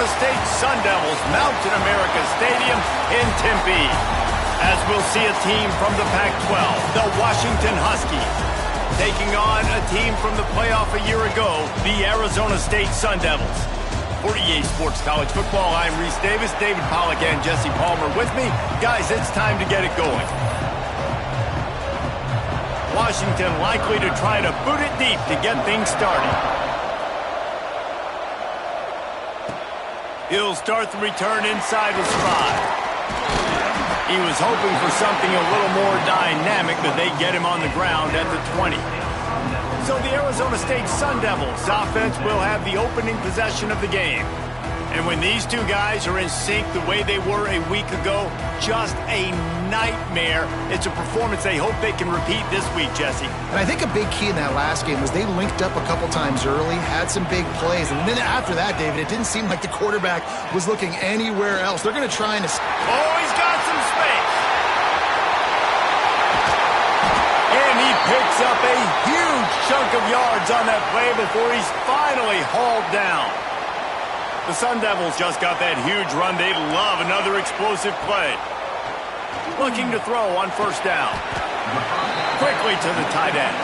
Arizona State Sun Devils mount in America Stadium in Tempe, as we'll see a team from the Pac-12, the Washington Huskies, taking on a team from the playoff a year ago, the Arizona State Sun Devils. For EA Sports College Football, I'm Reese Davis, David Pollack and Jesse Palmer with me. Guys, it's time to get it going. Washington likely to try to boot it deep to get things started. He'll start the return inside his 5. He was hoping for something a little more dynamic, but they get him on the ground at the 20. So the Arizona State Sun Devils offense will have the opening possession of the game. And when these two guys are in sync the way they were a week ago, just a nightmare. It's a performance they hope they can repeat this week, Jesse. And I think a big key in that last game was they linked up a couple times early, had some big plays, and then after that, David, it didn't seem like the quarterback was looking anywhere else. They're going to try and... Oh, he's got some space. And he picks up a huge chunk of yards on that play before he's finally hauled down. The Sun Devils just got that huge run. They love another explosive play. Looking to throw on first down. Quickly to the tight end.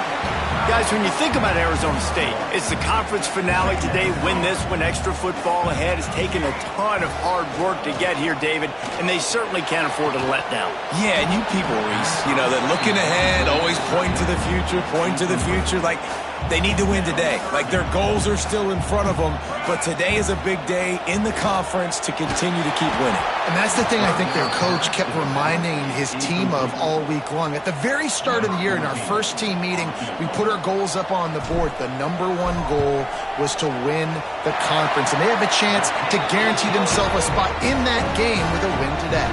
Guys, when you think about Arizona State, it's the conference finale today. Win this, win extra football ahead. It's taken a ton of hard work to get here, David, and they certainly can't afford to let down. Yeah, and you people, Reese, you know, that looking ahead, always point to the future, like they need to win today. Like their goals are still in front of them, but today is a big day in the conference to continue to keep winning. And that's the thing I think their coach kept reminding his team of all week long. At the very start of the year, in our first team meeting, we put our goals up on the board. The #1 goal was to win the conference, and they have a chance to guarantee themselves a spot in that game with a win today.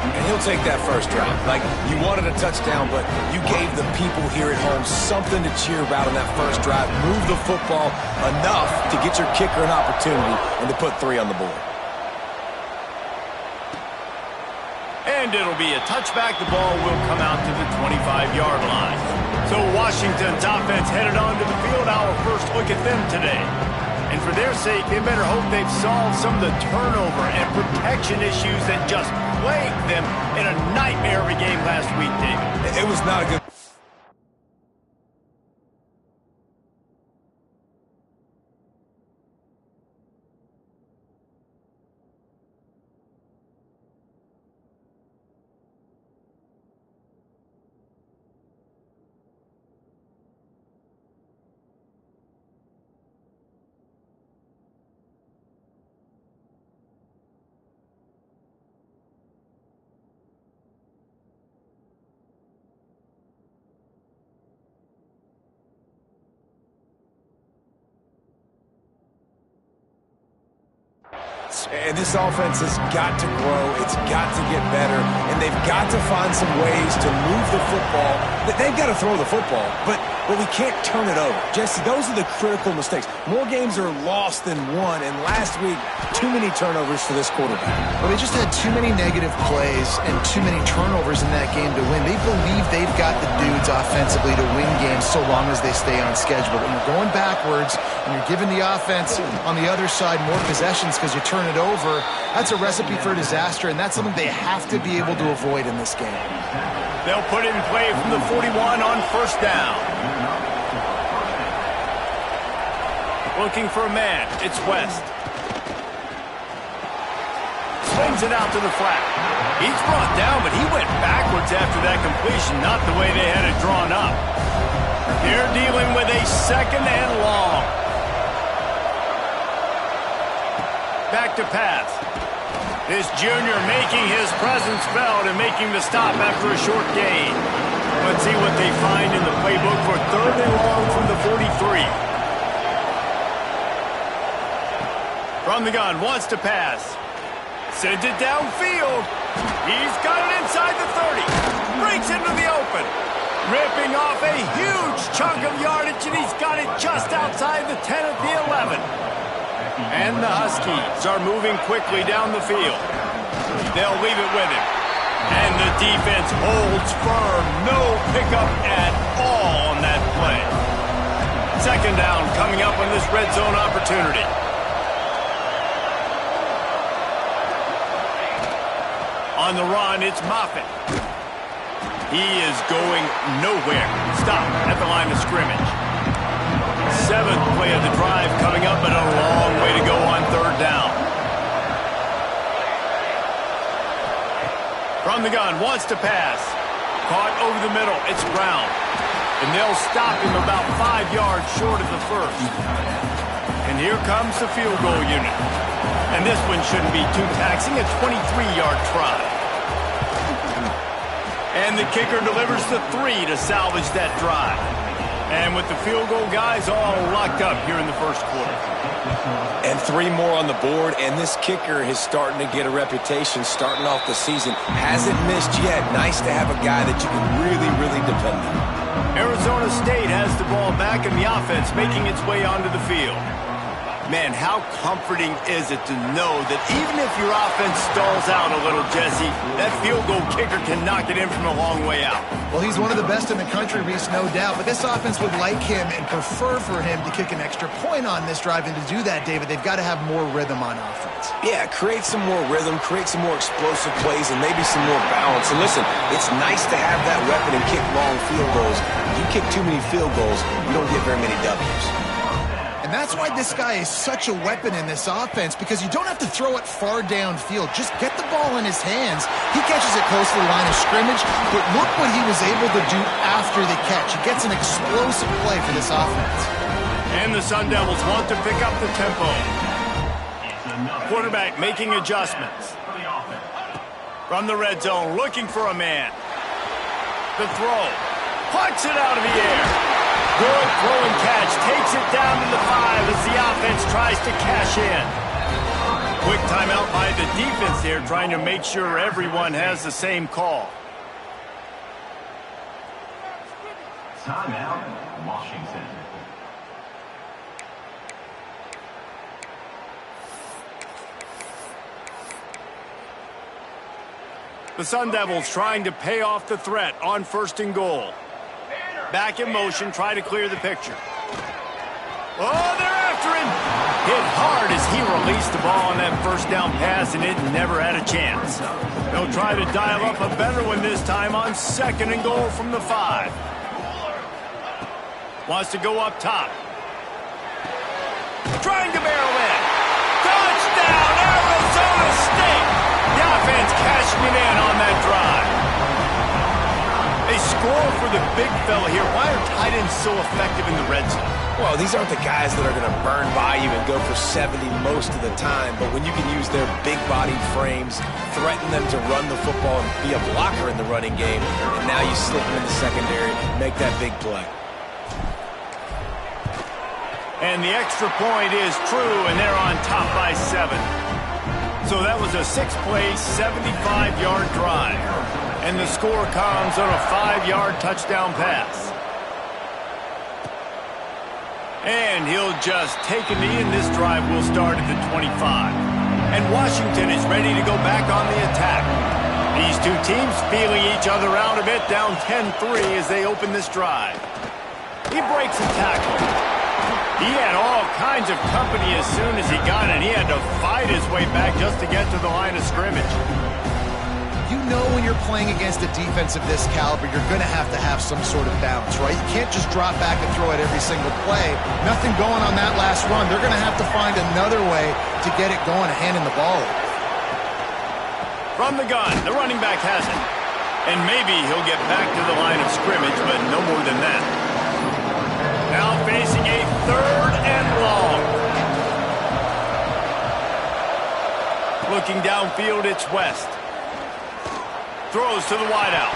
And he'll take that first drive. Like, you wanted a touchdown, but you gave the people here at home something to cheer about on that first drive. Move the football enough to get your kicker an opportunity and to put 3 on the board. And it'll be a touchback. The ball will come out to the 25-yard line. So Washington's offense headed onto the field. Our first look at them today. And for their sake, they better hope they've solved some of the turnover and protection issues that just plagued them in a nightmare of a game last week, David. It was not a good... And this offense has got to grow. It's got to get better. And they've got to find some ways to move the football. They've got to throw the football, but we can't turn it over. Jesse, those are the critical mistakes. More games are lost than won, and last week, too many turnovers for this quarterback. Well, they just had too many negative plays and too many turnovers in that game to win. They believe they've got the dudes offensively to win games so long as they stay on schedule. But when you're going backwards and you're giving the offense on the other side more possessions because you turn it over, that's a recipe for disaster, and that's something they have to be able to avoid in this game. They'll put it in play from the 41 on first down. Looking for a man. It's West. Swings it out to the flat. He's brought down, but he went backwards after that completion, not the way they had it drawn up. They're dealing with a second and long. Back to pass. This junior making his presence felt and making the stop after a short gain. Let's see what they find in the playbook for third and long from the 43. From the gun, wants to pass. Sends it downfield. He's got it inside the 30. Breaks into the open. Ripping off a huge chunk of yardage, and he's got it just outside the 10 at the 11. And the Huskies are moving quickly down the field. They'll leave it with him. And the defense holds firm. No pickup at all on that play. Second down coming up on this red zone opportunity. On the run, it's Moffitt. He is going nowhere. Stop at the line of scrimmage. 7th play of the drive coming up, but a long way to go on 3rd down. From the gun, wants to pass. Caught over the middle. It's Brown. And they'll stop him about 5 yards short of the first. And here comes the field goal unit. And this one shouldn't be too taxing, a 23-yard try. And the kicker delivers the 3 to salvage that drive. And with the field goal guys all locked up here in the first quarter. And 3 more on the board, and this kicker is starting to get a reputation starting off the season. Hasn't missed yet. Nice to have a guy that you can really, really depend on. Arizona State has the ball back in the offense, making its way onto the field. Man, how comforting is it to know that even if your offense stalls out a little, Jesse, that field goal kicker can knock it in from a long way out. Well, he's one of the best in the country, Reese, no doubt. But this offense would like him and prefer for him to kick an extra point on this drive. And to do that, David, they've got to have more rhythm on offense. Yeah, create some more rhythm, create some more explosive plays, and maybe some more balance. And listen, it's nice to have that weapon and kick long field goals. If you kick too many field goals, you don't get very many W's. And that's why this guy is such a weapon in this offense, because you don't have to throw it far downfield. Just get the ball in his hands. He catches it close to the line of scrimmage, but look what he was able to do after the catch. He gets an explosive play for this offense. And the Sun Devils want to pick up the tempo. Quarterback making adjustments. From the red zone, looking for a man. The throw. Pucks it out of the air. Good throw and catch. Takes it down to the 5 as the offense tries to cash in. Quick timeout by the defense here, trying to make sure everyone has the same call. Timeout, Washington. The Sun Devils trying to pay off the threat on 1st and goal. Back in motion, try to clear the picture. Oh, they're after him. Hit hard as he released the ball on that 1st down pass, and it never had a chance. They'll try to dial up a better one this time on 2nd and goal from the 5. Wants to go up top. Trying to barrel in. Touchdown, Arizona State. The offense cashing it in on that drive. They score for the big fella here. Why are tight ends so effective in the red zone? Well, these aren't the guys that are going to burn by you and go for 70 most of the time, but when you can use their big-bodied frames, threaten them to run the football and be a blocker in the running game, and now you slip them in the secondary, make that big play. And the extra point is true, and they're on top by 7. So that was a 6-play, 75-yard drive. And the score comes on a 5-yard touchdown pass. And he'll just take a knee, and this drive will start at the 25. And Washington is ready to go back on the attack. These two teams feeling each other out a bit, down 10-3 as they open this drive. He breaks a tackle. He had all kinds of company as soon as he got it. He had to fight his way back just to get to the line of scrimmage. You know when you're playing against a defense of this caliber, you're going to have some sort of balance, right? You can't just drop back and throw it every single play. Nothing going on that last run. They're going to have to find another way to get it going and handing the ball over. From the gun, the running back has it. And maybe he'll get back to the line of scrimmage, but no more than that. Now facing a 3rd and long. Looking downfield, it's West. Throws to the wideout.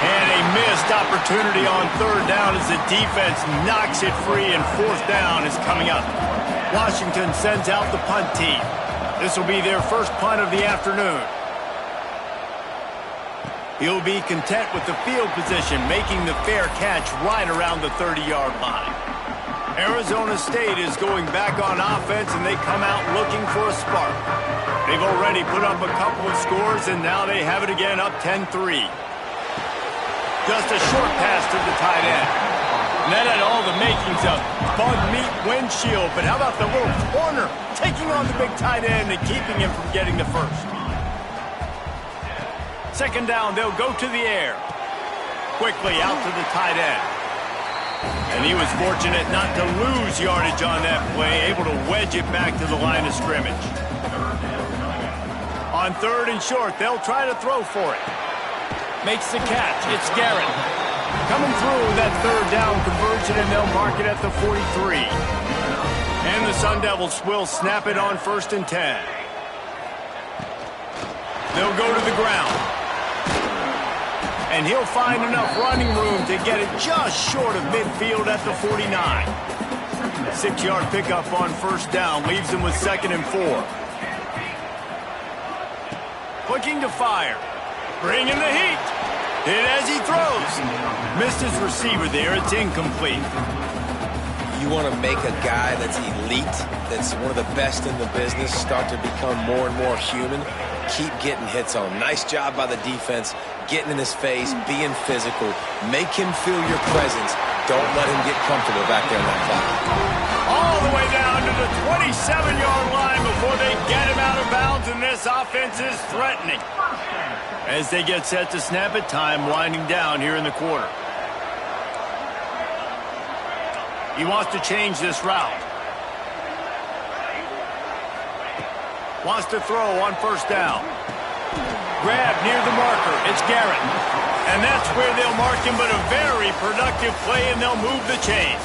And a missed opportunity on 3rd down as the defense knocks it free, and 4th down is coming up. Washington sends out the punt team. This will be their first punt of the afternoon. He'll be content with the field position, making the fair catch right around the 30-yard line. Arizona State is going back on offense, and they come out looking for a spark. They've already put up a couple of scores, and now they have it again, up 10-3. Just a short pass to the tight end. And that had all the makings of bug meat windshield, but how about the little corner taking on the big tight end and keeping him from getting the first? second down, they'll go to the air. Quickly out to the tight end. And he was fortunate not to lose yardage on that play, able to wedge it back to the line of scrimmage. On third and short, they'll try to throw for it. Makes the catch. It's Garrett. Coming through that third down conversion, and they'll mark it at the 43. And the Sun Devils will snap it on 1st and 10. They'll go to the ground. And he'll find enough running room to get it just short of midfield at the 49. 6-yard pickup on 1st down leaves him with 2nd and 4. Looking to fire. Bringing the heat. Hit as he throws. Missed his receiver there. It's incomplete. You want to make a guy that's elite, that's one of the best in the business, start to become more and more human. Keep getting hits on him. Nice job by the defense, getting in his face, being physical. Make him feel your presence. Don't let him get comfortable back there in that pocket. All the way down to the 27-yard line before they get him out of bounds, and this offense is threatening. As they get set to snap it, time winding down here in the quarter. He wants to change this route. Wants to throw on 1st down. Grab near the marker. It's Garrett. And that's where they'll mark him, but a very productive play, and they'll move the chains.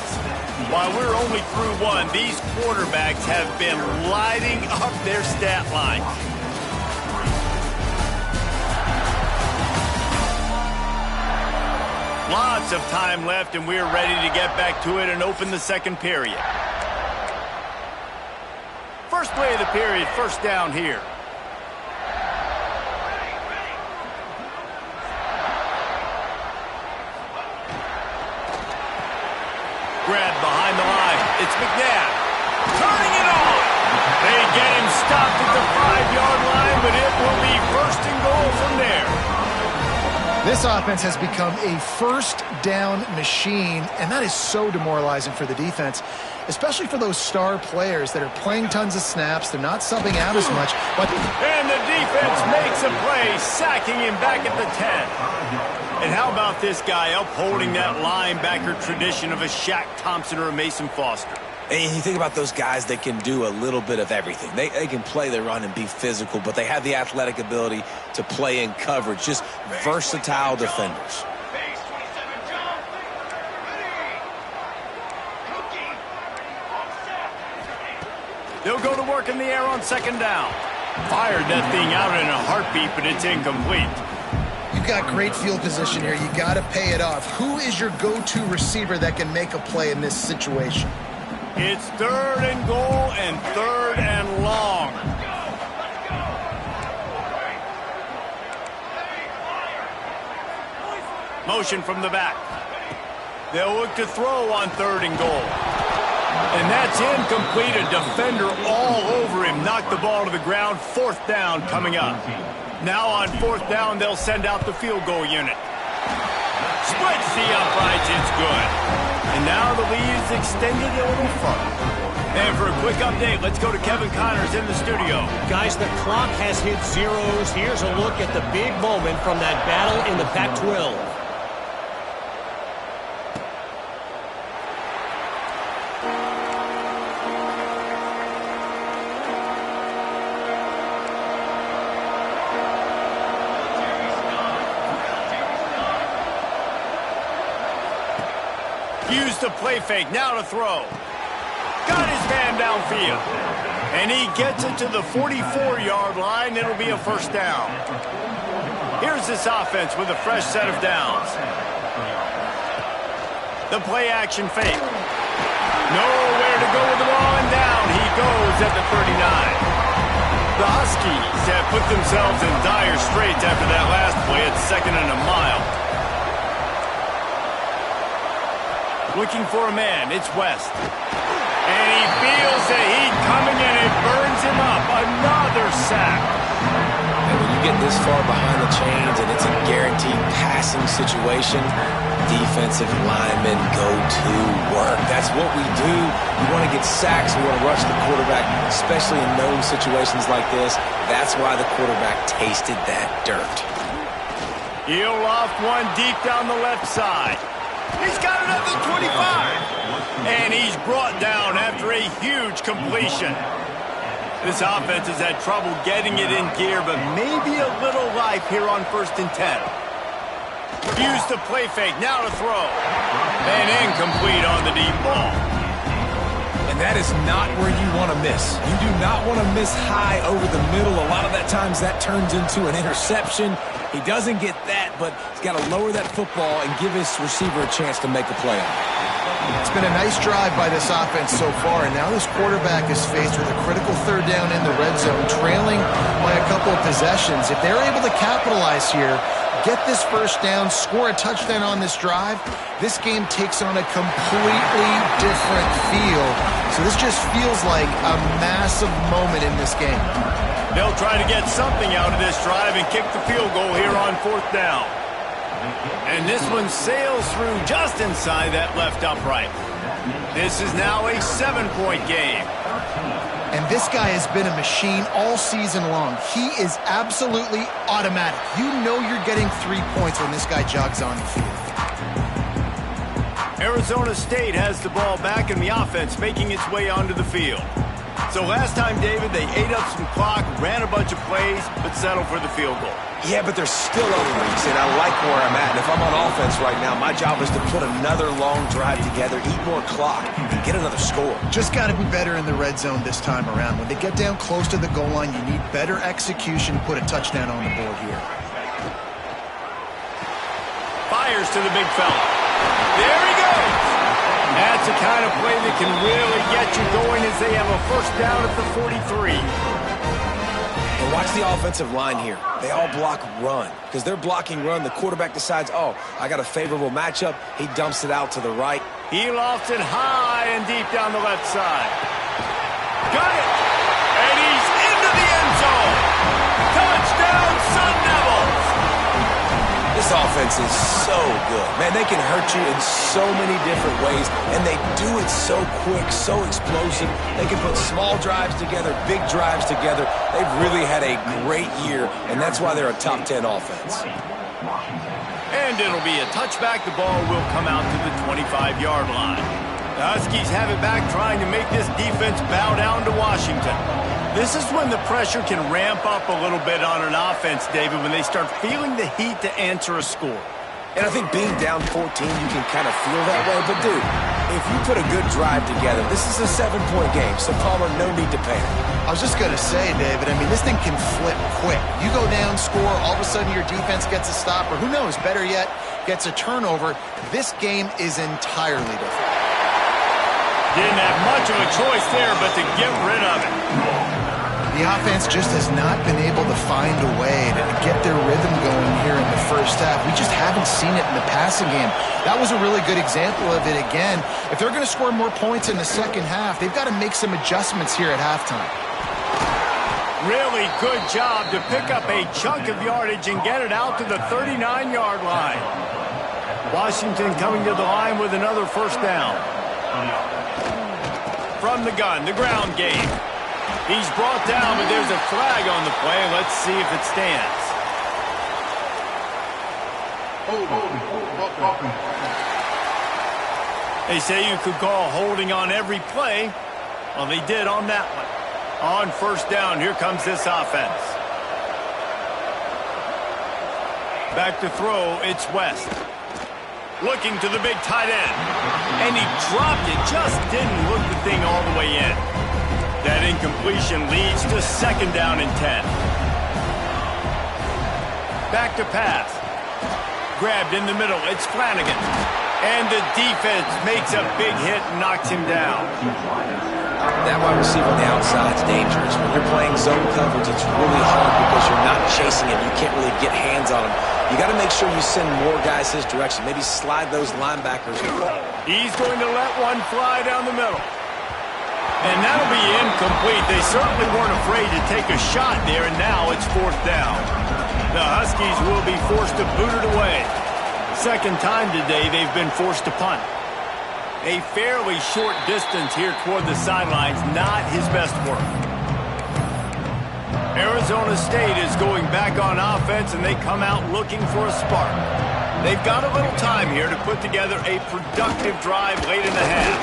While we're only through one, these quarterbacks have been lighting up their stat line. Lots of time left, and we're ready to get back to it and open the second period. First play of the period, 1st down here. Grab behind the line. It's McNabb. Turning it on. They get him stopped at the 5-yard line, but it will be 1st and goal from there. This offense has become a 1st down machine, and that is so demoralizing for the defense, especially for those star players that are playing tons of snaps. They're not subbing out as much. And the defense makes a play, sacking him back at the 10. And how about this guy upholding that linebacker tradition of a Shaq Thompson or a Mason Foster? And you think about those guys that can do a little bit of everything. They can play the run and be physical, but they have the athletic ability to play in coverage. Just versatile defenders. They'll go to work in the air on 2nd down. Fired that thing out in a heartbeat, but it's incomplete. You've got great field position here. You got to pay it off. Who is your go-to receiver that can make a play in this situation? It's 3rd and goal and 3rd and long. Motion from the back. They'll look to throw on 3rd and goal. And that's incomplete. A defender all over him. Knocked the ball to the ground. 4th down coming up. Now on 4th down, they'll send out the field goal unit. Splits the uprights. It's good. And now the lead is extended a little further. And for a quick update, let's go to Kevin Connors in the studio. Guys, the clock has hit zeros. Here's a look at the big moment from that battle in the Pac-12. Used the play fake, now to throw. Got his man downfield. And he gets it to the 44-yard line. It'll be a 1st down. Here's this offense with a fresh set of downs. The play action fake. Nowhere to go with the ball, and down he goes at the 39. The Huskies have put themselves in dire straits after that last play at 2nd and a mile. Looking for a man, it's West. And he feels the heat coming in. It burns him up. Another sack. And when you get this far behind the chains and it's a guaranteed passing situation, defensive linemen go to work. That's what we do. We want to get sacks. We want to rush the quarterback, especially in known situations like this. That's why the quarterback tasted that dirt. He'll loft one deep down the left side. He's got it at the 25. And he's brought down after a huge completion. This offense has had trouble getting it in gear, but maybe a little life here on 1st and 10. Used the play fake, now to throw. And incomplete on the deep ball. And that is not where you want to miss. You do not want to miss high over the middle. A lot of that times that turns into an interception. He doesn't get that, but he's got to lower that football and give his receiver a chance to make a play on it. It's been a nice drive by this offense so far, and now this quarterback is faced with a critical 3rd down in the red zone, trailing by a couple of possessions. If they're able to capitalize here, get this 1st down, score a touchdown on this drive, this game takes on a completely different feel. So this just feels like a massive moment in this game. They'll try to get something out of this drive and kick the field goal here on 4th down. And this one sails through just inside that left upright. This is now a 7-point game. And this guy has been a machine all season long. He is absolutely automatic. You know you're getting 3 points when this guy jogs on the field. Arizona State has the ball back in the offense, making its way onto the field. So last time, David, they ate up some clock, ran a bunch of plays, but settled for the field goal. Yeah, but there's still other leagues, and I like where I'm at. And if I'm on offense right now, my job is to put another long drive together, eat more clock, and get another score. Just got to be better in the red zone this time around. When they get down close to the goal line, you need better execution, put a touchdown on the board here. Fires to the big fella. There he goes. That's the kind of play that can really get you going as they have a 1st down at the 43. And watch the offensive line here. They all block run. Because they're blocking run, the quarterback decides, oh, I got a favorable matchup. He dumps it out to the right. He lofts it high and deep down the left side. Got it! And he's into the end zone! Touchdown, Sun Devils! This offense is so good. Man, they can hurt you in so many different ways, and they do it so quick, so explosive. They can put small drives together, big drives together. They've really had a great year, and that's why they're a top 10 offense. And it'll be a touchback. The ball will come out to the 25-yard line. The Huskies have it back, trying to make this defense bow down to Washington. This is when the pressure can ramp up a little bit on an offense, David, when they start feeling the heat to answer a score. And I think being down 14, you can kind of feel that way. But, dude, if you put a good drive together, this is a 7-point game. So, Palmer, no need to panic. I was just going to say, David, I mean, this thing can flip quick. You go down, score, all of a sudden your defense gets a stop, or who knows, better yet, gets a turnover. This game is entirely different. Didn't have much of a choice there but to get rid of it. The offense just has not been able to find a way to get their rhythm going here in the 1st half. We just haven't seen it in the passing game. That was a really good example of it again. If they're going to score more points in the 2nd half, they've got to make some adjustments here at halftime. Really good job to pick up a chunk of yardage and get it out to the 39-yard line. Washington coming to the line with another 1st down. From the gun, the ground game. He's brought down, but there's a flag on the play. Let's see if it stands. They say you could call holding on every play. Well, they did on that one. On 1st down, here comes this offense. Back to throw, it's West. Looking to the big tight end. And he dropped it, just didn't look the thing all the way in. That incompletion leads to 2nd down and 10. Back to pass. Grabbed in the middle, it's Flanagan. And the defense makes a big hit and knocks him down. That wide receiver on the outside is dangerous. When you're playing zone coverage, it's really hard because you're not chasing him. You can't really get hands on him. You got to make sure you send more guys his direction. Maybe slide those linebackers. He's going to let one fly down the middle. And that'll be incomplete. They certainly weren't afraid to take a shot there, and now it's 4th down. The Huskies will be forced to boot it away. 2nd time today they've been forced to punt. A fairly short distance here toward the sidelines, not his best work. Arizona Arizona State is going back on offense, and they come out looking for a spark. They've got a little time here to put together a productive drive late in the half.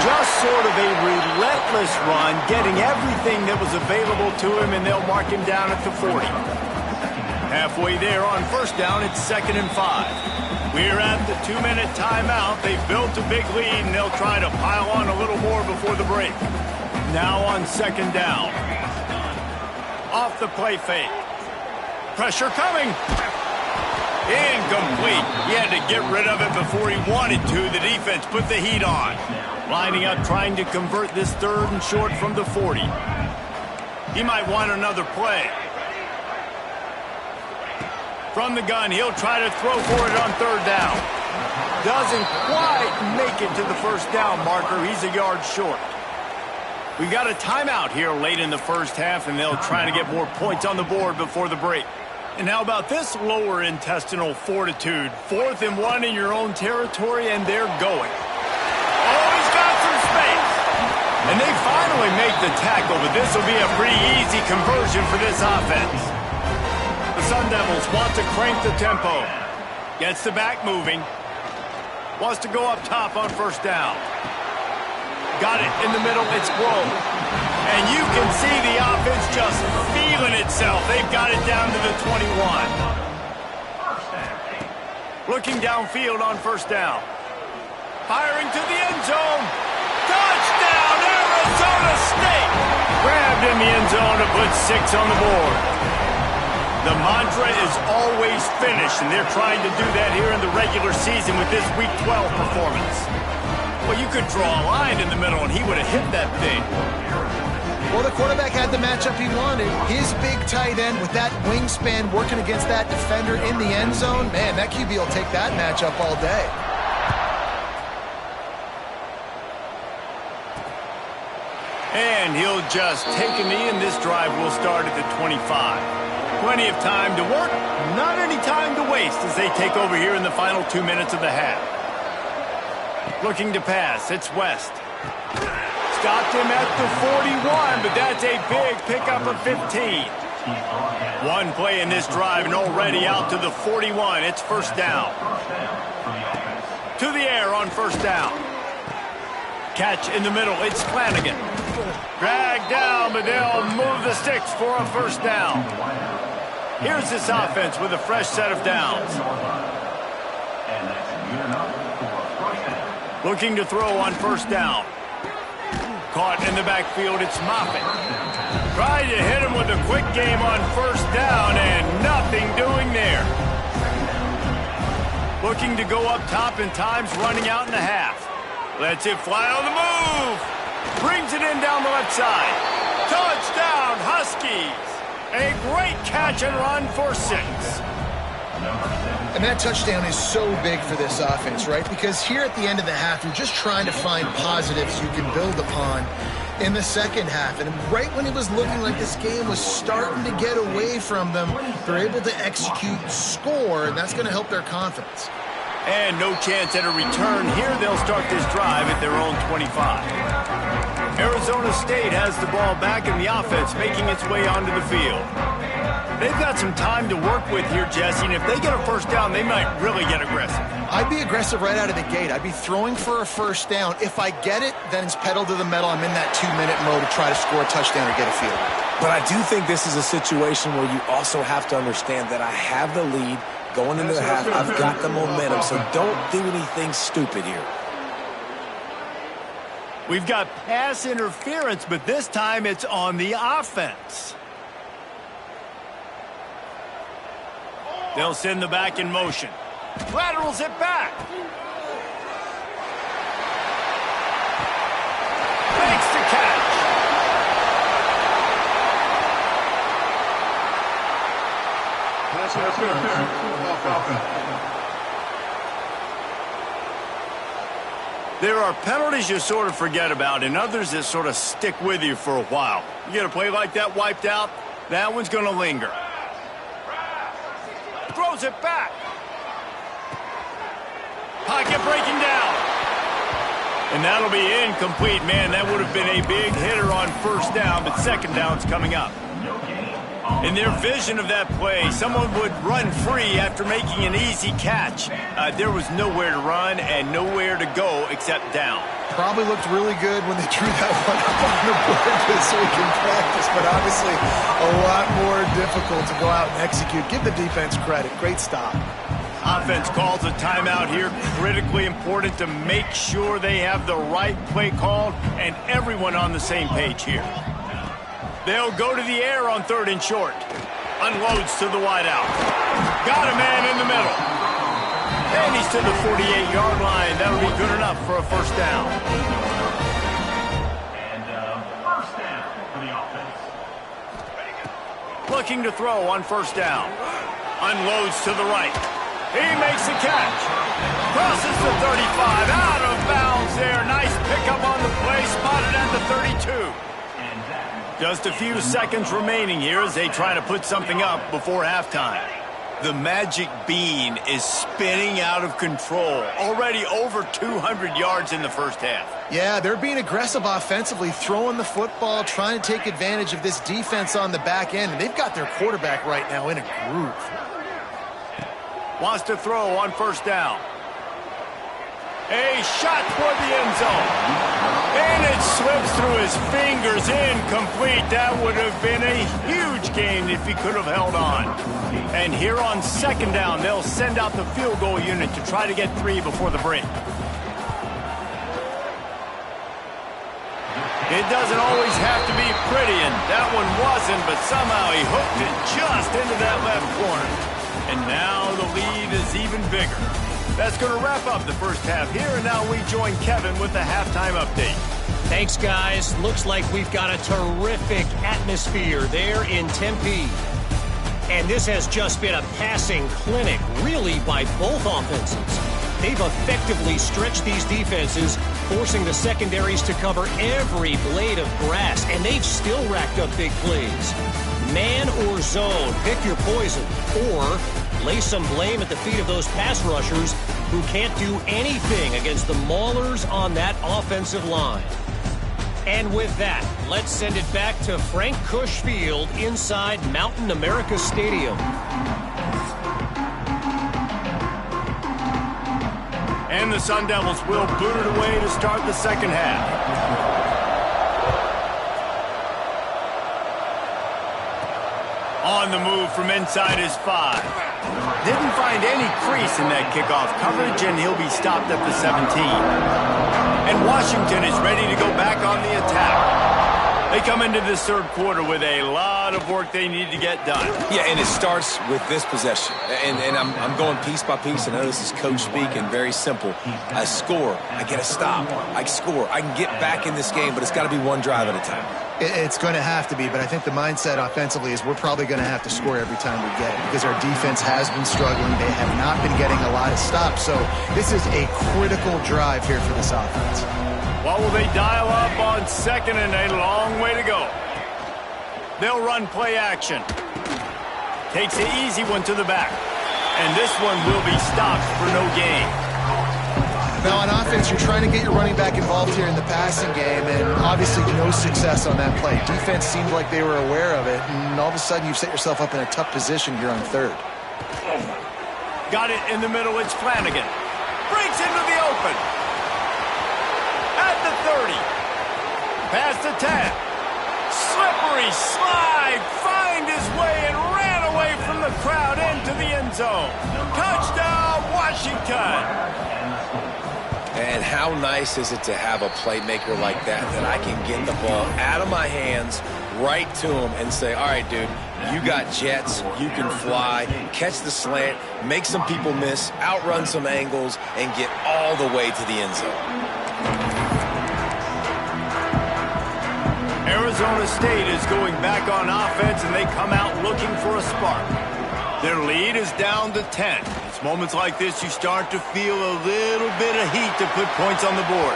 Just sort of a relentless run, getting everything that was available to him, and they'll mark him down at the 40. Halfway there on first down, it's 2nd and 5. We're at the 2-minute timeout. They've built a big lead, and they'll try to pile on a little more before the break. Now on 2nd down. Off the play fake. Pressure coming. Incomplete. He had to get rid of it before he wanted to. The defense put the heat on. Lining up, trying to convert this 3rd and short from the 40. He might want another play. From the gun, he'll try to throw for it on 3rd down. Doesn't quite make it to the first down marker. He's a yard short. We've got a timeout here late in the first half, and they'll try to get more points on the board before the break. And how about this lower intestinal fortitude? 4th and 1 in your own territory, and they're going. Oh, he's got some space. And they finally make the tackle, but this will be a pretty easy conversion for this offense. The Sun Devils want to crank the tempo. Gets the back moving. Wants to go up top on first down. Got it in the middle. It's Grove. And you can see the offense just feeling itself. They've got it down to the 21. Looking downfield on first down. Firing to the end zone. Touchdown, Arizona State! Grabbed in the end zone to put 6 on the board. The mantra is always finish, and they're trying to do that here in the regular season with this Week 12 performance. Well, you could draw a line in the middle, and he would have hit that thing. Well, the quarterback had the matchup he wanted. His big tight end with that wingspan working against that defender in the end zone. Man, that QB will take that matchup all day. And he'll just take a knee, and this drive will start at the 25. Plenty of time to work, not any time to waste as they take over here in the final 2 minutes of the half. Looking to pass, it's West. Stopped him at the 41, but that's a big pickup of 15. One play in this drive and already out to the 41. It's first down. To the air on first down. Catch in the middle, it's Flanagan. Dragged down, but they'll move the sticks for a first down. Here's this offense with a fresh set of downs. Looking to throw on first down. Caught in the backfield, it's Moffitt. Tried to hit him with a quick game on first down, and nothing doing there. Looking to go up top, and time's running out in the half. Lets it fly on the move. Brings it in down the left side. Touchdown, Huskies. A great catch and run for 6. And that touchdown is so big for this offense, right? Because here at the end of the half, you're just trying to find positives you can build upon in the second half. And right when it was looking like this game was starting to get away from them, they're able to execute, score, and that's going to help their confidence. And no chance at a return here. They'll start this drive at their own 25. Arizona State has the ball back in the offense, making its way onto the field. They've got some time to work with here, Jesse, and if they get a first down, they might really get aggressive. I'd be aggressive right out of the gate. I'd be throwing for a first down. If I get it, then it's pedal to the metal. I'm in that 2-minute mode to try to score a touchdown or get a field. But I do think this is a situation where you also have to understand that I have the lead going into the half. I've got the momentum, so don't do anything stupid here. We've got pass interference, but this time it's on the offense. They'll send the back in motion. Laterals it back. Makes the catch. There are penalties you sort of forget about and others that sort of stick with you for a while. You get a play like that wiped out, that one's going to linger. Throws it back. Pocket breaking down. And that'll be incomplete. Man, that would have been a big hitter on first down, but second down's coming up. In their vision of that play, someone would run free after making an easy catch. There was nowhere to run and nowhere to go except down. Probably looked really good when they drew that one up on the board this week in practice, but obviously a lot more difficult to go out and execute. Give the defense credit. Great stop. Offense calls a timeout here. Critically important to make sure they have the right play called and everyone on the same page here. They'll go to the air on 3rd and short. Unloads to the wideout. Got a man in the middle. And he's to the 48-yard line. That'll be good enough for a first down. And first down for the offense. Looking to throw on first down. Unloads to the right. He makes the catch. Crosses the 35. Out of bounds there. Nice pickup on the play. Spotted at the 32. Just a few seconds remaining here as they try to put something up before halftime. The magic bean is spinning out of control. Already over 200 yards in the first half. Yeah, they're being aggressive offensively, throwing the football, trying to take advantage of this defense on the back end. And they've got their quarterback right now in a groove. Wants to throw on first down. A shot toward the end zone. And it slips through his fingers, incomplete. That would have been a huge gain if he could have held on. And here on second down, they'll send out the field goal unit to try to get 3 before the break. It doesn't always have to be pretty, and that one wasn't, but somehow he hooked it just into that left corner. And now the lead is even bigger. That's going to wrap up the first half here, and now we join Kevin with the halftime update. Thanks, guys. Looks like we've got a terrific atmosphere there in Tempe. And this has just been a passing clinic, really, by both offenses. They've effectively stretched these defenses, forcing the secondaries to cover every blade of grass, and they've still racked up big plays. Man or zone, pick your poison, or lay some blame at the feet of those pass rushers who can't do anything against the maulers on that offensive line. And with that, let's send it back to Frank Cush Field inside Mountain America Stadium. And the Sun Devils will boot it away to start the second half. On the move from inside his 5. Didn't find any crease in that kickoff coverage, and he'll be stopped at the 17. And Washington is ready to go back on the attack. They come into this third quarter with a lot of work they need to get done. Yeah, and it starts with this possession. And I'm going piece by piece. I know this is coach speaking, very simple. I score, I get a stop. I score, I can get back in this game, but it's got to be one drive at a time. It's going to have to be, but I think the mindset offensively is we're probably going to have to score every time we get it because our defense has been struggling. They have not been getting a lot of stops, so this is a critical drive here for this offense. What will they dial up on second and a long way to go? They'll run play action. Takes the easy one to the back. And this one will be stopped for no gain. Now on offense, you're trying to get your running back involved here in the passing game, and obviously no success on that play. Defense seemed like they were aware of it, and all of a sudden you've set yourself up in a tough position here on third. Got it in the middle, it's Flanagan. Breaks into the open. At the 30. Past the 10. Slippery slide. Find his way and ran away from the crowd into the end zone. Touchdown, Washington. And how nice is it to have a playmaker like that I can get the ball out of my hands right to him and say, all right, dude, you got jets, you can fly, catch the slant, make some people miss, outrun some angles, and get all the way to the end zone. Arizona State is going back on offense, and they come out looking for a spark. Their lead is down to 10. It's moments like this you start to feel a little bit of heat to put points on the board.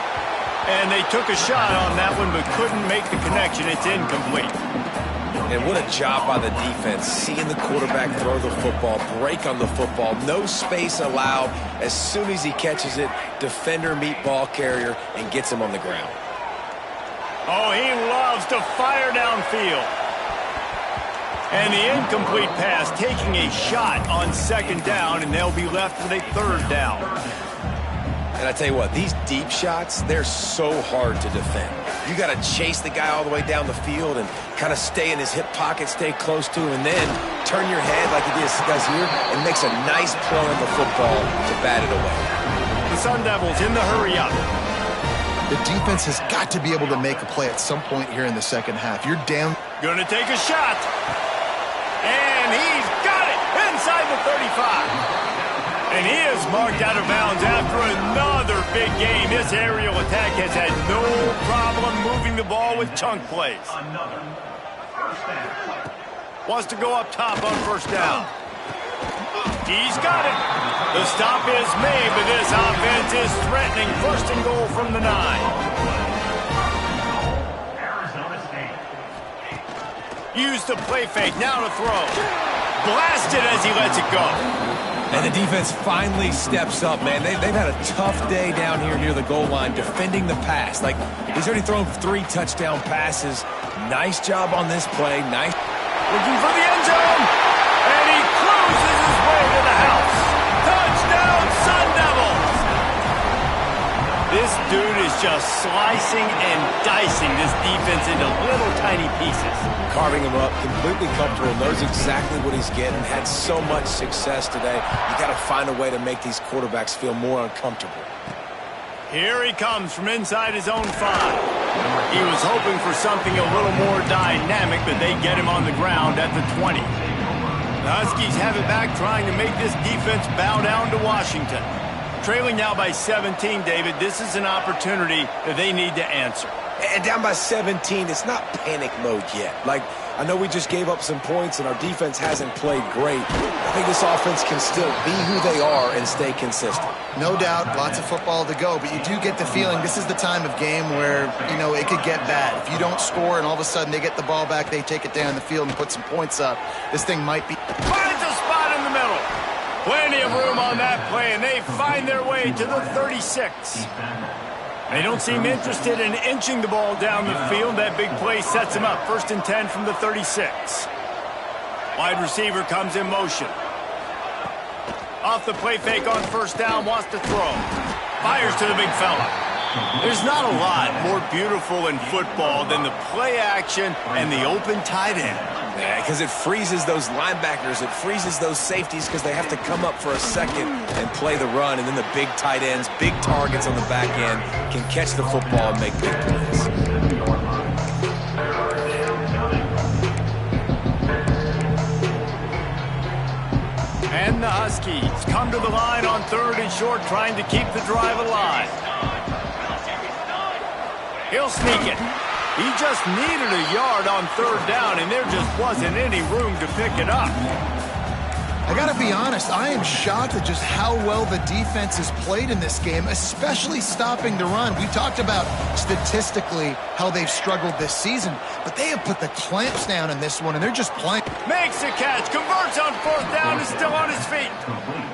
And they took a shot on that one but couldn't make the connection. It's incomplete. And what a job by the defense, seeing the quarterback throw the football, break on the football, no space allowed. As soon as he catches it, defender meet ball carrier and gets him on the ground. Oh, he loves to fire downfield. And the incomplete pass taking a shot on second down, and they'll be left with a third down. And I tell you what, these deep shots, they're so hard to defend. You got to chase the guy all the way down the field and kind of stay in his hip pocket, stay close to him, and then turn your head like he does here and makes a nice play on the football to bat it away. The Sun Devils in the hurry up. The defense has got to be able to make a play at some point here in the second half. You're down. Going to take a shot. And he's got it inside the 35. And he is marked out of bounds after another big game. This aerial attack has had no problem moving the ball with chunk plays. Another first down. Wants to go up top on first down. He's got it. The stop is made, but this offense is threatening. First and goal from the 9. Arizona State. Use the play fake. Now to throw. Blasted as he lets it go. And the defense finally steps up, man. They've had a tough day down here near the goal line defending the pass. Like, he's already thrown 3 touchdown passes. Nice job on this play. Nice. Looking for the end zone. And he cruises his way to the house. Touchdown, Sun Devils. This dude is just slicing and dicing this defense into little tiny pieces. Carving him up, completely comfortable, knows exactly what he's getting, had so much success today. You got to find a way to make these quarterbacks feel more uncomfortable. Here he comes from inside his own 5. He was hoping for something a little more dynamic, but they get him on the ground at the 20. The Huskies have it back, trying to make this defense bow down to Washington. Trailing now by 17, David, this is an opportunity that they need to answer. And down by 17, it's not panic mode yet. Like, I know we just gave up some points and our defense hasn't played great. I think this offense can still be who they are and stay consistent. No doubt, lots of football to go, but you do get the feeling this is the time of game where, you know, it could get bad. If you don't score and all of a sudden they get the ball back, they take it down the field and put some points up, this thing might be... Finds a spot in the middle. Plenty of room on that play, and they find their way to the 36. They don't seem interested in inching the ball down the field. That big play sets them up. 1st and 10 from the 36. Wide receiver comes in motion. Off the play fake on first down, wants to throw. Fires to the big fella. There's not a lot more beautiful in football than the play action and the open tight end. Yeah, because it freezes those linebackers. It freezes those safeties because they have to come up for a second and play the run. And then the big tight ends, big targets on the back end, can catch the football and make big plays. And the Huskies come to the line on 3rd and short, trying to keep the drive alive. He'll sneak it. He just needed a yard on 3rd down, and there just wasn't any room to pick it up. I got to be honest, I am shocked at just how well the defense has played in this game, especially stopping the run. We talked about statistically how they've struggled this season, but they have put the clamps down in this one, and they're just playing. Makes the catch, converts on 4th down, is still on his feet.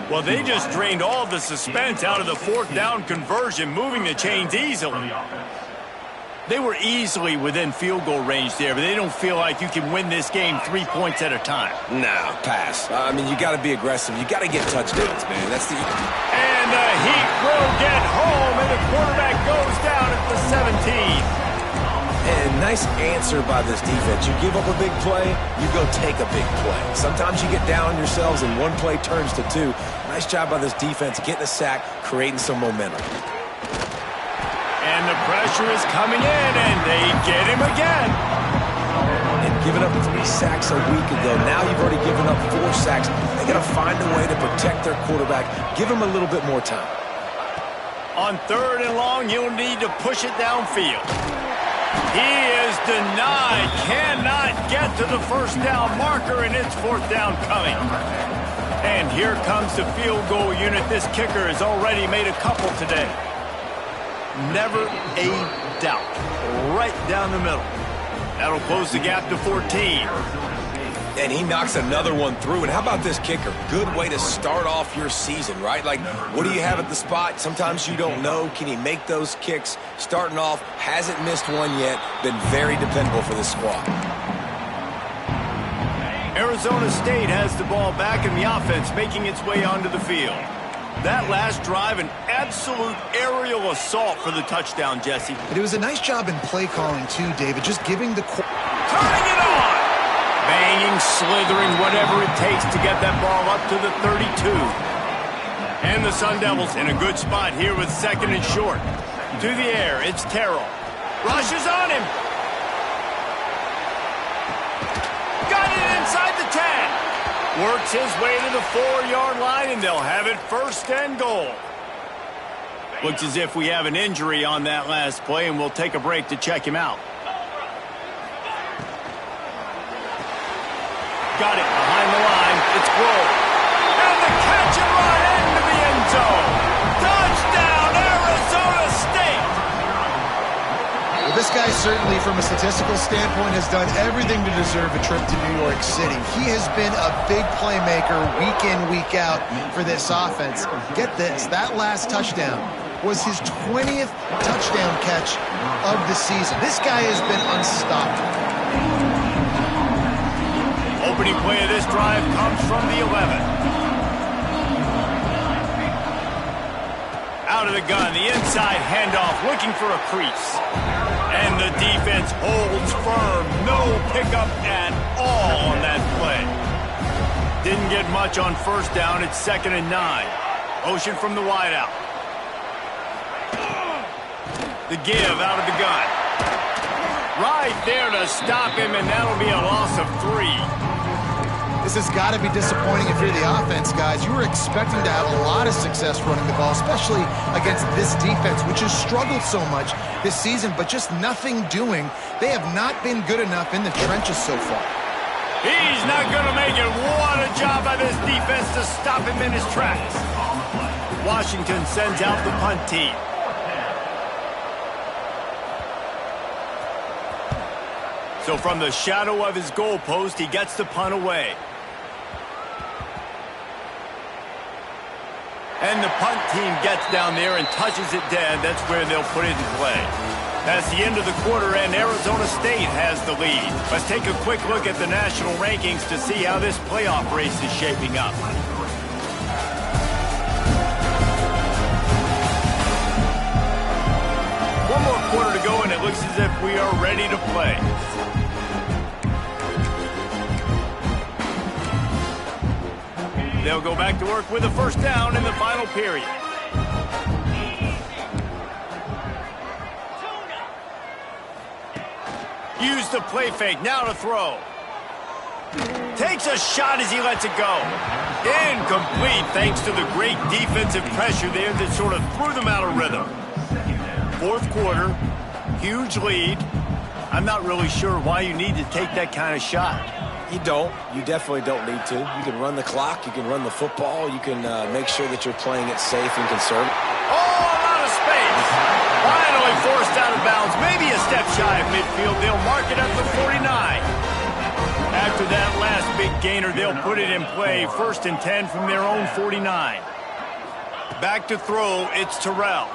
Well, they just drained all the suspense out of the 4th down conversion, moving the chains easily. They were easily within field goal range there, but they don't feel like you can win this game 3 points at a time. No, pass. I mean, you got to be aggressive. You got to get touchdowns, man. That's the... And the Heat will get home, and the quarterback goes down at the 17. And nice answer by this defense. You give up a big play, you go take a big play. Sometimes you get down on yourselves and one play turns to 2. Nice job by this defense getting a sack, creating some momentum. And the pressure is coming in, and they get him again. And giving up 3 sacks a week ago. Now you've already given up 4 sacks. They got to find a way to protect their quarterback. Give him a little bit more time. On 3rd and long, you'll need to push it downfield. He is denied. Cannot get to the 1st down marker, and it's 4th down coming. And here comes the field goal unit. This kicker has already made a couple today. Never a doubt. Right down the middle. That'll close the gap to 14. And he knocks another one through. And how about this kicker? Good way to start off your season, right? Like, what do you have at the spot? Sometimes you don't know. Can he make those kicks? Starting off, hasn't missed one yet. Been very dependable for this squad. Arizona State has the ball back and the offense making its way onto the field. That last drive, an absolute aerial assault for the touchdown, Jesse. But it was a nice job in play calling, too, David, just giving the... Turning it on! Banging, slithering, whatever it takes to get that ball up to the 32. And the Sun Devils in a good spot here with second and short. To the air, it's Terrell. Rushes on him. Got it inside the 10. Works his way to the 4-yard line, and they'll have it first and goal. Looks as if we have an injury on that last play, and we'll take a break to check him out. Got it behind the line. It's Grove. And the catch and run into the end zone. Touchdown, Arizona State! Well, this guy certainly, from a statistical standpoint, has done everything to deserve a trip to New York City. He has been a big playmaker week in, week out for this offense. Get this, that last touchdown was his 20th touchdown catch of the season. This guy has been unstoppable. Opening play of this drive comes from the 11. Out of the gun, the inside handoff, looking for a crease. And the defense holds firm. No pickup at all on that play. Didn't get much on first down. It's 2nd and 9. Motion from the wideout. The give out of the gun. Right there to stop him, and that'll be a loss of 3. This has got to be disappointing if you're the offense, guys. You were expecting to have a lot of success running the ball, especially against this defense, which has struggled so much this season, but just nothing doing. They have not been good enough in the trenches so far. He's not going to make it. What a job by this defense to stop him in his tracks. Washington sends out the punt team. So from the shadow of his goalpost, he gets the punt away. And the punt team gets down there and touches it dead. That's where they'll put it in play. That's the end of the quarter, and Arizona State has the lead. Let's take a quick look at the national rankings to see how this playoff race is shaping up. One more quarter to go, and it looks as if we are ready to play. They'll go back to work with a first down in the final period. Use the play fake, now to throw. Takes a shot as he lets it go. Incomplete thanks to the great defensive pressure there that sort of threw them out of rhythm. Fourth quarter, huge lead. I'm not really sure why you need to take that kind of shot. You don't. You definitely don't need to. You can run the clock. You can run the football. You can make sure that you're playing it safe and conservative. Oh, a lot of space. Finally forced out of bounds. Maybe a step shy of midfield. They'll mark it up to 49. After that last big gainer, they'll put it in play. 1st and 10 from their own 49. Back to throw. It's Terrell.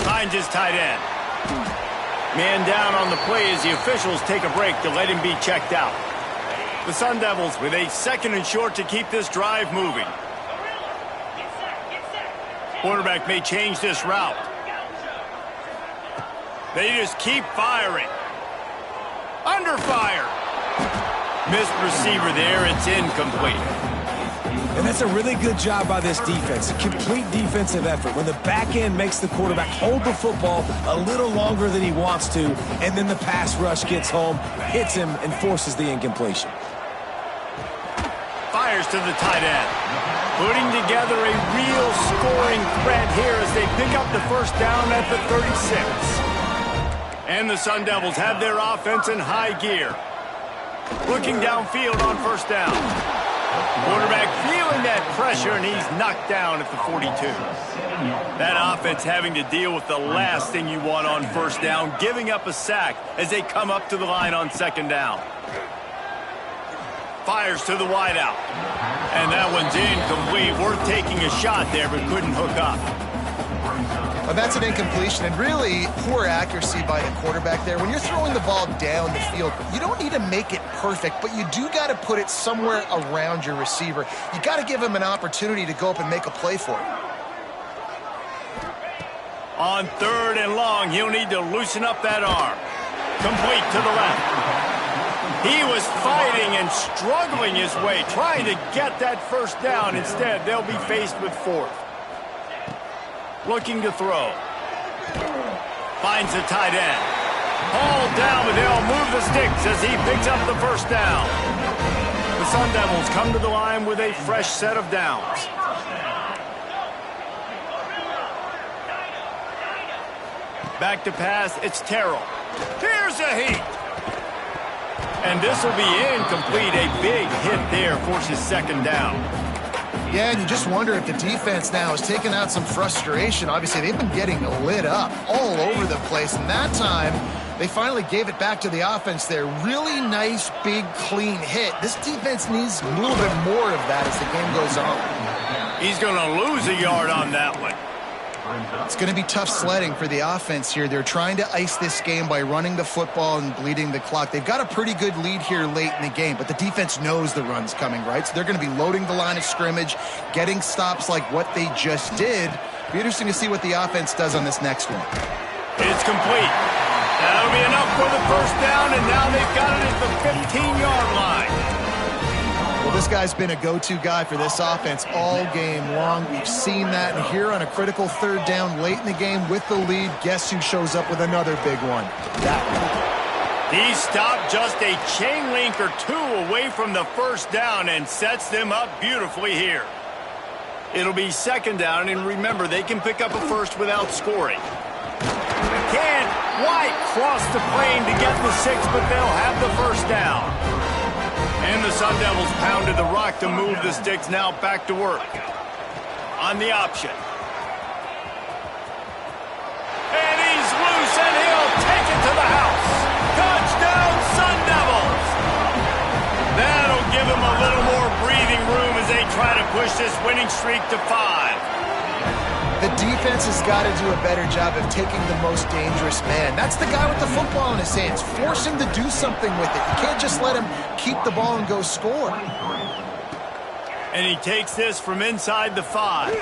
Finds his tight end. Man down on the play as the officials take a break to let him be checked out. The Sun Devils with a 2nd and short to keep this drive moving. Quarterback may change this route. They just keep firing. Under fire. Missed receiver there. It's incomplete. And that's a really good job by this defense. A complete defensive effort. When the back end makes the quarterback hold the football a little longer than he wants to, and then the pass rush gets home, hits him, and forces the incompletion. Fires to the tight end. Putting together a real scoring threat here as they pick up the first down at the 36. And the Sun Devils have their offense in high gear. Looking downfield on first down. Quarterback feeling that pressure, and he's knocked down at the 42. That offense having to deal with the last thing you want on first down, giving up a sack as they come up to the line on 2nd down. Fires to the wideout. And that one's incomplete. Worth taking a shot there, but couldn't hook up. Well, that's an incompletion, and really poor accuracy by the quarterback there. When you're throwing the ball down the field, you don't need to make it perfect, but you do got to put it somewhere around your receiver. You got to give him an opportunity to go up and make a play for it. On 3rd and long, he'll need to loosen up that arm. Complete to the left. He was fighting and struggling his way, trying to get that first down. Instead, they'll be faced with 4th. Looking to throw. Finds the tight end. Hauled down, but they'll move the sticks as he picks up the first down. The Sun Devils come to the line with a fresh set of downs. Back to pass, it's Terrell. Here's a heat. And this will be incomplete. A big hit there forces 2nd down. Yeah, and you just wonder if the defense now is taking out some frustration. Obviously, they've been getting lit up all over the place, and that time they finally gave it back to the offense there. Really nice, big, clean hit. This defense needs a little bit more of that as the game goes on. He's going to lose a yard on that one. It's going to be tough sledding for the offense here. They're trying to ice this game by running the football and bleeding the clock. They've got a pretty good lead here late in the game, but the defense knows the run's coming, right? So they're going to be loading the line of scrimmage, getting stops like what they just did. Be interesting to see what the offense does on this next one. It's complete. That'll be enough for the first down, and now they've got it at the 15-yard line. Well, this guy's been a go-to guy for this offense all game long. We've seen that, and here on a critical 3rd down late in the game with the lead, guess who shows up with another big one? That one. He stopped just a chain link or 2 away from the first down and sets them up beautifully here. It'll be 2nd down, and remember, they can pick up a first without scoring. Can't quite cross the plane to get the 6, but they'll have the first down. And the Sun Devils pounded the rock to move the sticks, now back to work. On the option. And he's loose, and he'll take it to the house. Touchdown, Sun Devils! That'll give them a little more breathing room as they try to push this winning streak to 5. The defense has got to do a better job of taking the most dangerous man. That's the guy with the football in his hands. Force him to do something with it. You can't just let him keep the ball and go score. And he takes this from inside the 5.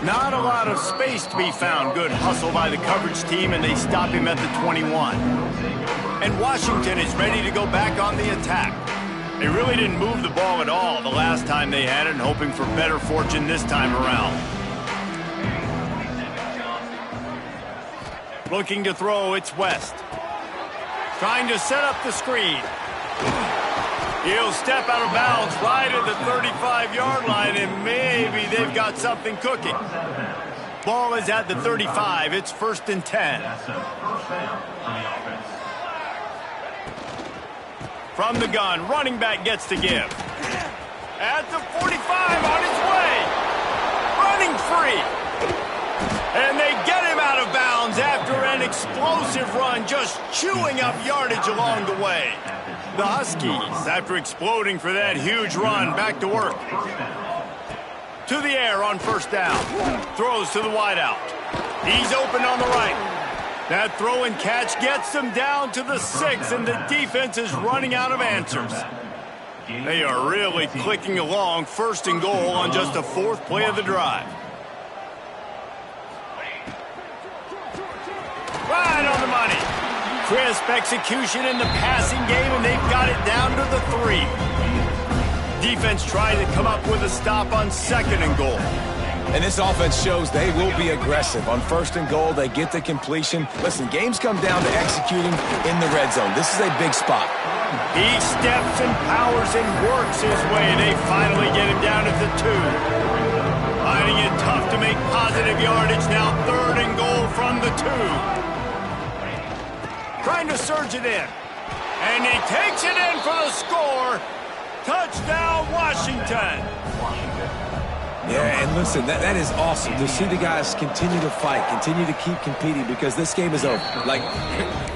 Not a lot of space to be found. Good hustle by the coverage team, and they stop him at the 21. And Washington is ready to go back on the attack. They really didn't move the ball at all the last time they had it, and hoping for better fortune this time around. Looking to throw, it's West. Trying to set up the screen. He'll step out of bounds right at the 35-yard line, and maybe they've got something cooking. Ball is at the 35. It's 1st and 10. From the gun, running back gets to give. At the 45, on his way. Running free. And they get him out of bounds after an explosive run, just chewing up yardage along the way. The Huskies, after exploding for that huge run, back to work. To the air on 1st down. Throws to the wideout. He's open on the right. That throw and catch gets them down to the 6, and the defense is running out of answers. They are really clicking along. 1st and goal on just the 4th play of the drive. Right on the money. Crisp execution in the passing game, and they've got it down to the 3. Defense tried to come up with a stop on 2nd and goal. And this offense shows they will be aggressive. On 1st and goal, they get the completion. Listen, games come down to executing in the red zone. This is a big spot. He steps and powers and works his way, and they finally get him down at the 2. Finding it tough to make positive yardage. Now 3rd and goal from the 2. Trying to surge it in. And he takes it in for the score. Touchdown, Washington. Yeah, and listen, that is awesome to see the guys continue to fight, continue to keep competing, because this game is over. Like,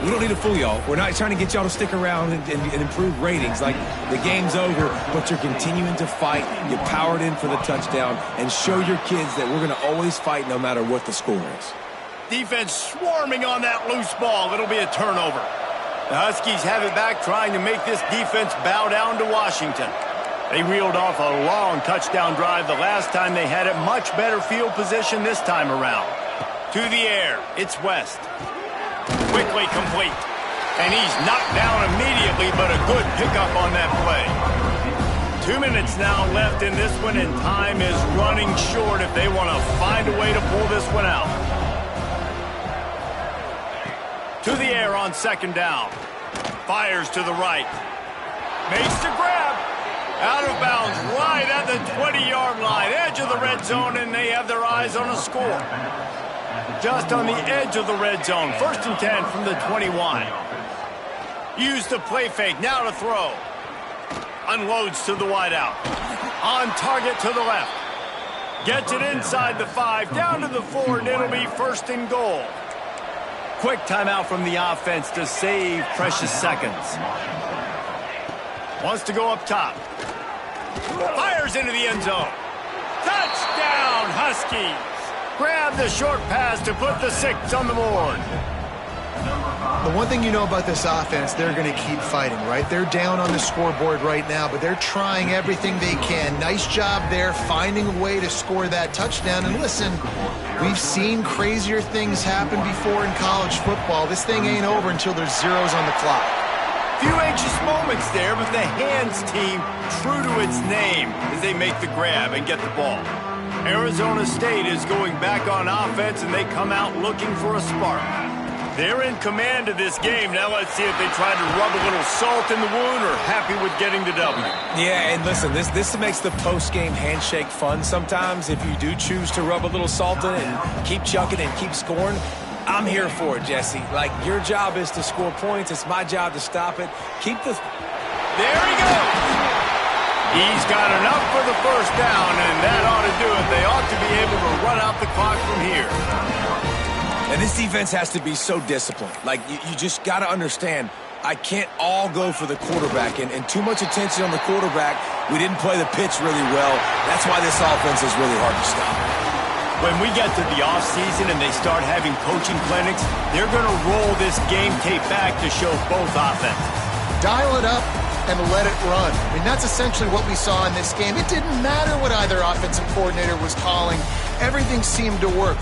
we don't need to fool y'all. We're not trying to get y'all to stick around and improve ratings. Like, the game's over, but you're continuing to fight. You powered in for the touchdown and show your kids that we're going to always fight no matter what the score is. Defense swarming on that loose ball. It'll be a turnover. The Huskies have it back, trying to make this defense bow down to Washington. They reeled off a long touchdown drive the last time they had it. Much better field position this time around. To the air, it's West. Quickly complete. And he's knocked down immediately, but a good pickup on that play. 2 minutes now left in this one, and time is running short if they want to find a way to pull this one out. To the air on second down. Fires to the right. Makes the grab. Out of bounds right at the 20-yard line. Edge of the red zone, and they have their eyes on a score. Just on the edge of the red zone. 1st and 10 from the 21. Use the play fake. Now to throw. Unloads to the wideout. On target to the left. Gets it inside the 5. Down to the 4, and it'll be 1st and goal. Quick timeout from the offense to save precious seconds. Wants to go up top. Fires into the end zone. Touchdown, Huskies. Grab the short pass to put the 6 on the board. The one thing you know about this offense, they're going to keep fighting, right? They're down on the scoreboard right now, but they're trying everything they can. Nice job there, finding a way to score that touchdown. And listen, we've seen crazier things happen before in college football. This thing ain't over until there's zeros on the clock. Few anxious moments there, but the hands team true to its name as they make the grab and get the ball. Arizona State is going back on offense, and they come out looking for a spark. They're in command of this game. Now let's see if they try to rub a little salt in the wound or happy with getting the W. Yeah, and listen, this makes the post-game handshake fun sometimes. If you do choose to rub a little salt in it and keep chucking and keep scoring, I'm here for it, Jesse. Like, your job is to score points. It's my job to stop it. Keep the... There he goes. He's got enough for the 1st down, and that ought to do it. They ought to be able to run out the clock from here. And this defense has to be so disciplined. Like, you just got to understand, I can't all go for the quarterback. And too much attention on the quarterback. We didn't play the pitch really well. That's why this offense is really hard to stop. When we get to the offseason and they start having coaching clinics, they're going to roll this game tape back to show both offenses. Dial it up and let it run. I mean, that's essentially what we saw in this game. It didn't matter what either offensive coordinator was calling. Everything seemed to work.